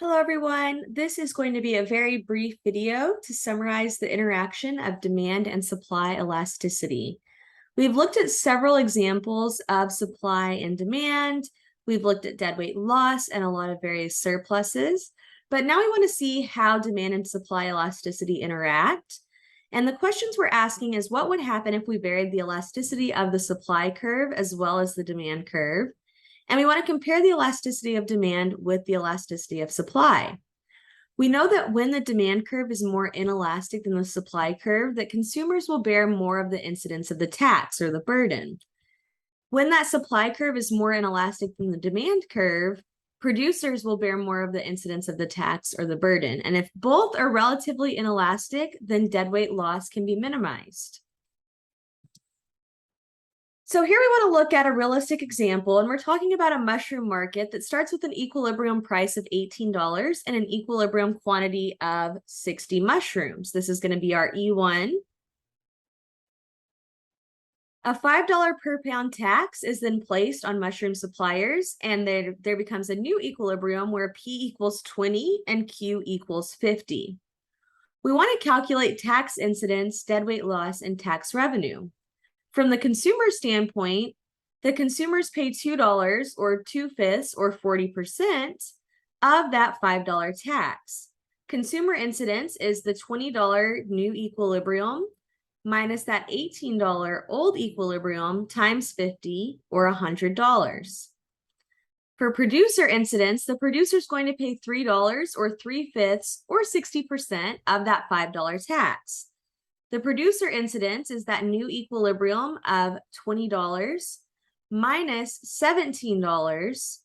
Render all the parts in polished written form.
Hello, everyone. This is going to be a very brief video to summarize the interaction of demand and supply elasticity. We've looked at several examples of supply and demand. We've looked at deadweight loss and a lot of various surpluses, but now we want to see how demand and supply elasticity interact. And the questions we're asking is what would happen if we varied the elasticity of the supply curve as well as the demand curve? And we want to compare the elasticity of demand with the elasticity of supply. We know that when the demand curve is more inelastic than the supply curve, that consumers will bear more of the incidence of the tax or the burden. When that supply curve is more inelastic than the demand curve, producers will bear more of the incidence of the tax or the burden. And if both are relatively inelastic, then deadweight loss can be minimized. So here we want to look at a realistic example, and we're talking about a mushroom market that starts with an equilibrium price of $18 and an equilibrium quantity of 60 mushrooms. This is going to be our E1. A $5 per pound tax is then placed on mushroom suppliers, and there becomes a new equilibrium where P equals 20 and Q equals 50. We want to calculate tax incidence, deadweight loss, and tax revenue. From the consumer standpoint, the consumers pay $2 or 2/5 or 40% of that $5 tax. Consumer incidence is the $20 new equilibrium minus that $18 old equilibrium times 50 or $100. For producer incidence, the producer is going to pay $3 or 3/5 or 60% of that $5 tax. The producer incidence is that new equilibrium of $20 minus $17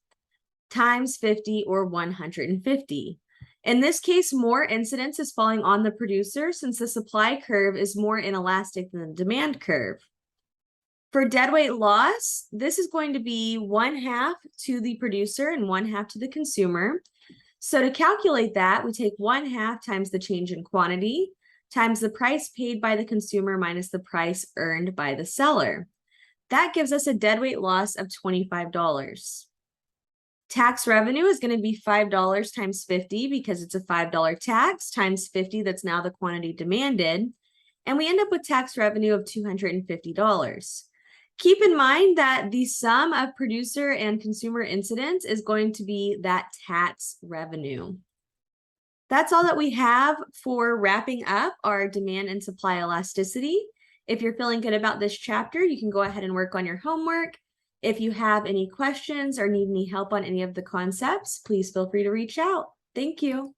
times 50 or 150. In this case, more incidence is falling on the producer since the supply curve is more inelastic than the demand curve. For deadweight loss, this is going to be 1/2 to the producer and 1/2 to the consumer. So to calculate that, we take 1/2 times the change in quantity times the price paid by the consumer minus the price earned by the seller. That gives us a deadweight loss of $25. Tax revenue is going to be $5 times 50 because it's a $5 tax times 50, that's now the quantity demanded. And we end up with tax revenue of $250. Keep in mind that the sum of producer and consumer incidence is going to be that tax revenue. That's all that we have for wrapping up our demand and supply elasticity. If you're feeling good about this chapter, you can go ahead and work on your homework. If you have any questions or need any help on any of the concepts, please feel free to reach out. Thank you.